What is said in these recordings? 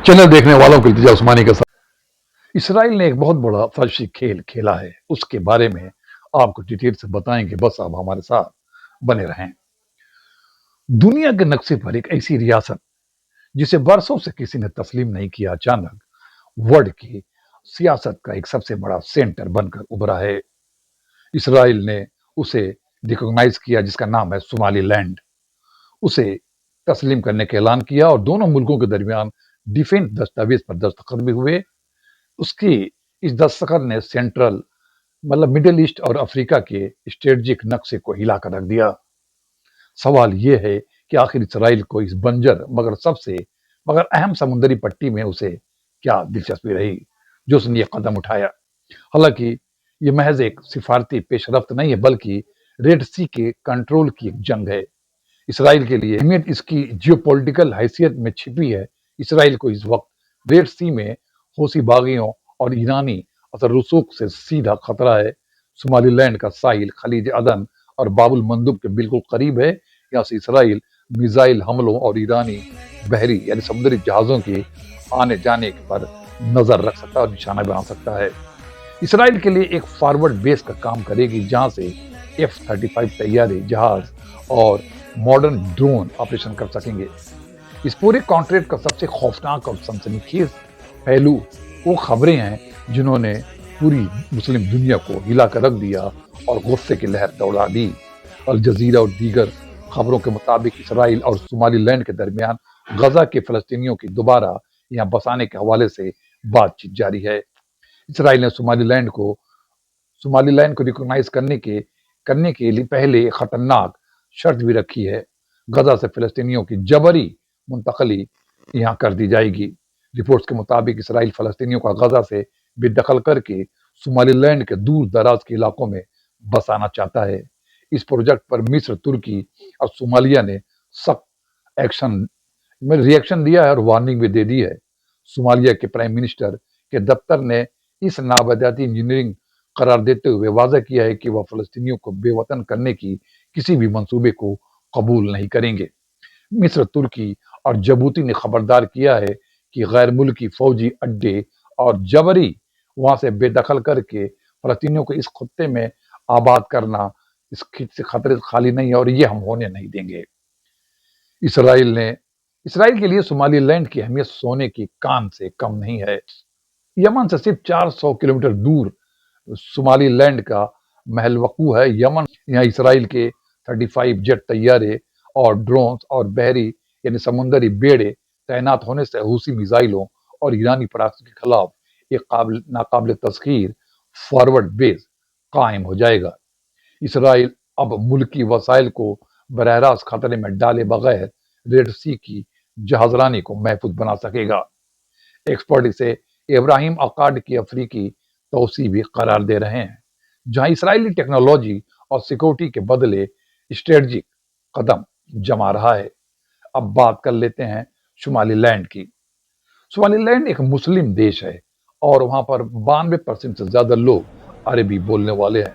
Channel देखने वालों को इल्तिजा उस्मानी के साथ। इसराइल ने एक बहुत बड़ा फर्शी खेल खेला है, उसके बारे में आपको डिटेल से बताएंगे, बस आप हमारे साथ बने रहें। दुनिया के नक्शे पर एक ऐसी रियासत जिसे बरसों से किसी ने तस्लीम नहीं किया, अचानक वर्ल्ड की सियासत का एक सबसे बड़ा सेंटर बनकर उभरा है। इसराइल ने उसे रिकॉग्नाइज किया, जिसका नाम है सोमालीलैंड। उसे तस्लीम करने का ऐलान किया और दोनों मुल्कों के दरमियान डिफेंस दस्तावेज पर दस्तखत भी हुए। उसकी इस दस्तखत ने सेंट्रल मिडिल ईस्ट और अफ्रीका के स्ट्रेटजिक नक्शे को हिला कर रख दिया। सवाल यह है कि आखिर इसराइल को इस बंजर मगर अहम समुद्री पट्टी में उसे क्या दिलचस्पी रही जो उसने ये कदम उठाया। हालांकि ये महज एक सिफारती पेशरफ्त नहीं है, बल्कि रेड सी के कंट्रोल की एक जंग है। इसराइल के लिए अहमियत इसकी जियोपॉलिटिकल हैसियत में छिपी है। इसराइल को इस वक्त रेड सी में हौसी बागियों और ईरानी असर रसूख से सीधा खतरा है। सोमालीलैंड का साहिल खलीज अदन और बाबुल मंदुब के बिल्कुल करीब है। यहाँ से इसराइल मिसाइल हमलों और ईरानी बहरी यानी समुद्री जहाजों की आने जाने पर नजर रख सकता है और निशाना बना सकता है। इसराइल के लिए एक फॉरवर्ड बेस का काम करेगी, जहां से F-35 तैयारी जहाज और मॉडर्न ड्रोन ऑपरेशन कर सकेंगे। इस पूरे कॉन्ट्रैक्ट का सबसे खौफनाक और सनसनीखेज पहलू वो खबरें हैं जिन्होंने पूरी मुस्लिम दुनिया को हिला कर रख दिया और गुस्से की लहर दौड़ा दी। अल जजीरा और दीगर खबरों के मुताबिक इसराइल और सोमालीलैंड के दरमियान गजा के फलस्तीनियों की दोबारा यहाँ बसाने के हवाले से बातचीत जारी है। इसराइल ने सोमालीलैंड को रिकॉग्नाइज करने के लिए पहले खतरनाक शर्त भी रखी है। गजा से फिलिस्तीनियों की जबरी मुंतकली यहाँ कर दी जाएगी। रिपोर्ट्स के मुताबिक इसराइल फलस्तीनियों का गजा से बेदखल करके सोमालीलैंड के दूर दराज के इलाकों में बसाना चाहता है। इस प्रोजेक्ट पर मिस्र, तुर्की और सोमालिया ने सख्त एक्शन में रिएक्शन दिया है और वार्निंग भी दे दी है। सोमालिया के प्राइम मिनिस्टर के दफ्तर ने इस नाबादाती इंजीनियरिंग करार देते हुए वाज़ा किया है कि वह फलस्तीनियों को बेवतन करने की किसी भी मंसूबे को कबूल नहीं करेंगे। मिस्र, तुर्की और जबूती ने खबरदार किया है कि गैर मुल्की फौजी अड्डे और जबरी वहां से बेदखल करके फलस्तीनियों को इस खत्ते में आबाद करना इस से खतरे खाली नहीं है और ये हम होने नहीं देंगे। इसराइल के लिए सोमालीलैंड की अहमियत सोने की कान से कम नहीं है। यमन से सिर्फ 400 किलोमीटर दूर सोमालीलैंड का महल वकू है। यमन यहाँ इसराइल के 35 जेट तैयारे और ड्रोन और बहरी यानी समुद्री बेड़े तैनात होने से हूसी मिसाइलों और ईरानी पटाखों के खिलाफ एक नाकाबिल तस्खीर फॉरवर्ड बेस कायम हो जाएगा। इसराइल अब मुल्की वसाइल को बरह रास्त खतरे में डाले बगैर रेड सी की जहाजरानी को महफूज बना सकेगा। एक्सपर्ट इसे इब्राहिम अकाड की अफ्रीकी तोसी भी करार दे रहे हैं, जहां इसराइली टेक्नोलॉजी और सिक्योरिटी के बदले स्ट्रेटजिक कदम जमा रहा है। अब बात कर लेते हैं सोमालीलैंड की। सोमालीलैंड एक मुस्लिम देश है और वहां पर 92% से ज्यादा लोग अरबी बोलने वाले हैं।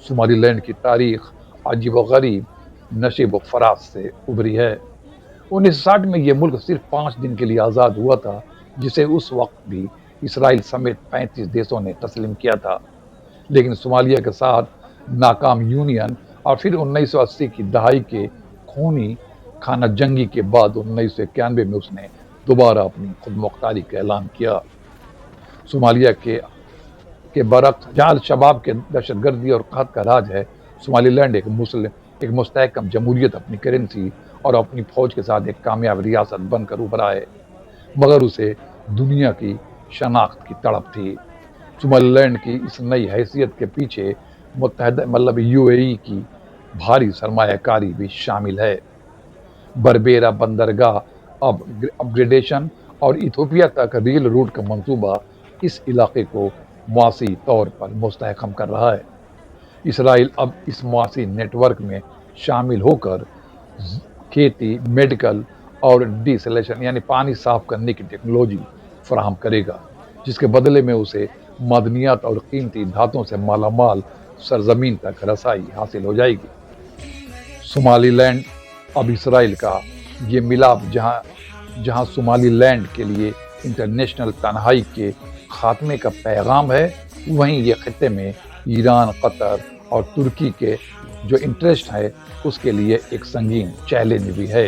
सोमालीलैंड की तारीख अजीब व गरीब नशीब व फराज से उभरी है। 1960 में यह मुल्क सिर्फ 5 दिन के लिए आज़ाद हुआ था, जिसे उस वक्त भी इसराइल समेत 35 देशों ने तस्लीम किया था। लेकिन सोमालिया के साथ नाकाम यूनियन और फिर 1980 की दहाई के खूनी खाना जंगी के बाद 1991 में उसने दोबारा अपनी खुद मुख्तारी का ऐलान किया। सोमालिया के बरक्स जहां अल शबाब के दहशतगर्दी और कहत का राज है, सोमालीलैंड एक मुस्तहकम जमहूरियत, अपनी करेंसी और अपनी फौज के साथ एक कामयाब रियासत बनकर उभरा है, मगर उसे दुनिया की शनाख्त की तड़प थी। सोमालीलैंड की इस नई हैसियत के पीछे मुत्तहदा UAE की भारी सरमायाकारी भी शामिल है। बरबेरा बंदरगाह अपग्रेडेशन और इथोपिया तक रेल रूट का मंसूबा इस इलाके को मुआसी तौर पर मुस्तहकम कर रहा है। इसराइल अब इस मुआसी नेटवर्क में शामिल होकर खेती, मेडिकल और डिसलेशन यानी पानी साफ करने की टेक्नोलॉजी फराहम करेगा, जिसके बदले में उसे मदनियात और कीमती धातुओं से मालामाल सरजमीन तक रसाई हासिल हो जाएगी। सोमालीलैंड अब इसराइल का ये मिलाप जहां सोमालीलैंड के लिए इंटरनेशनल तन्हाई के खात्मे का पैगाम है, वहीं ये खत्ते में ईरान, कतर और तुर्की के जो इंटरेस्ट है उसके लिए एक संगीन चैलेंज भी है।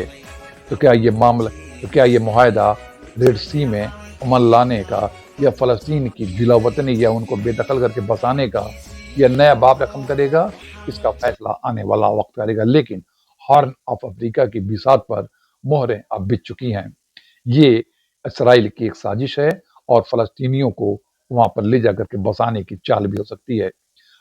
तो क्या ये मुआहदा रेड सी में अमन लाने का या फ़लस्तीन की दिलावतनी या उनको बेदखल करके बसाने का या नया बाब रकम करेगा, इसका फैसला आने वाला वक्त करेगा। लेकिन हॉर्न ऑफ अफ्रीका की बिसात पर मोहरें अब बिछ चुकी हैं। ये इसराइल की एक साजिश है और फ़लस्तीनियों को वहां पर ले जाकर के बसाने की चाल भी हो सकती है।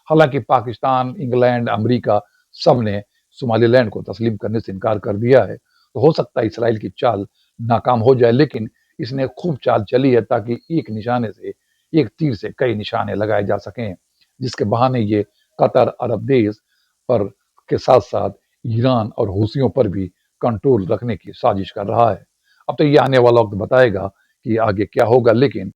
हालांकि पाकिस्तान, इंग्लैंड, अमेरिका सब ने सोमालीलैंड को तस्लीम करने से इनकार कर दिया है। तो हो सकता है इसराइल की चाल नाकाम हो जाए, लेकिन इसने खूब चाल चली है ताकि एक निशाने से, एक तीर से कई निशाने लगाए जा सकें, जिसके बहाने ये कतर, अरब देश पर के साथ साथ ईरान और हूसियों पर भी कंट्रोल रखने की साजिश कर रहा है। अब तो ये आने वाला वक्त बताएगा कि आगे क्या होगा, लेकिन